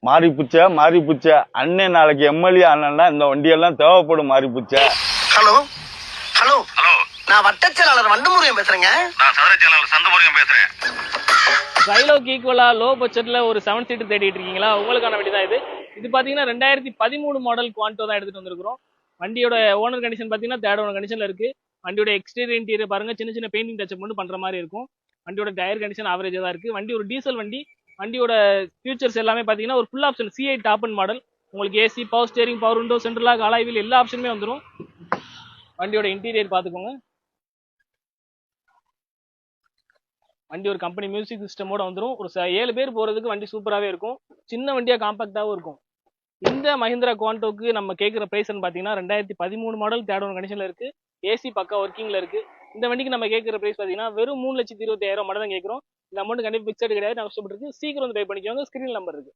மாறி புச்ச அண்ணன் நாளைக்கு எம்எல்ஏ ஆனா இந்த வண்டியெல்லாம் தேவைப்படும் மாறி புச்ச. ஹலோ ஹலோ ஹலோ, நான் வட்டச்செயலாளர் வண்டமுருகன் பேசுறேங்க. நான் சதுர செயலாளர் சந்தமுருகன் பேசுறேன். கைலோக்கு ஈக்குவலா லோ பட்ஜெட்ல ஒரு 7 சீட்டு தேடிட்டு இருக்கீங்களா? உங்களுக்கான வண்டி தான் இது. இது பாத்தீங்கன்னா 2013 மாடல் குவான்டோ தான் எடுத்துட்டு வந்திருக்கிறோம். வண்டியோட ஓனர் கண்டிஷன் பாத்தீங்கன்னா தேர்ட் ஓனர் கண்டிஷன்ல இருக்கு. வண்டியோட எக்ஸ்டீரியர் இன்டீரியர் பாருங்க, சின்ன சின்ன பெயிண்டிங் டச்சப் மட்டும் பண்ற மாதிரி இருக்கும். வண்டியோட டயர் கண்டிஷன் ஆவரேஜா தான் இருக்கு. வண்டி ஒரு டீசல் வண்டி. வண்டியோட ஃபியூச்சர்ஸ் எல்லாமே பாத்தீங்கன்னா ஒரு full option C8 top and model. உங்களுக்கு AC, power steering, power window, central lock, alloy wheel எல்லா ஆப்ஷனுமே வந்துடும். வண்டியோட இன்டீரியர் பாத்துக்கோங்க. வண்டி ஒரு கம்பெனி மியூசிக் சிஸ்டமோட வந்துடும். ஒரு 7 பேர் போறதுக்கு வண்டி சூப்பராகவே இருக்கும். சின்ன வண்டியா காம்பாக்டாகவும் இருக்கும். இந்த மஹிந்திரா குவான்டோக்கு நம்ம கேட்குற பிரைஸ்ன்னு பார்த்தீங்கன்னா 2013 மாடல் தேர்ட் ஓன் கண்டிஷனில் இருக்கு. ஏசி பக்கா ஒர்க்கிங்ல இருக்கு. இந்த வண்டிக்கு நம்ம கேட்குற பிரைஸ் பார்த்தீங்கன்னா வெறும் 3,25,000 மட்டும் தான் கேட்குறோம். இந்த அமௌண்ட் கண்டிப்பாக பிக்சட் கிடையாது, நெகோஷியபிள் இருக்கு. சீக்கிரம் வந்து பே பண்ணிக்கோங்க. ஸ்கிரீன் நம்பர் இருக்கு.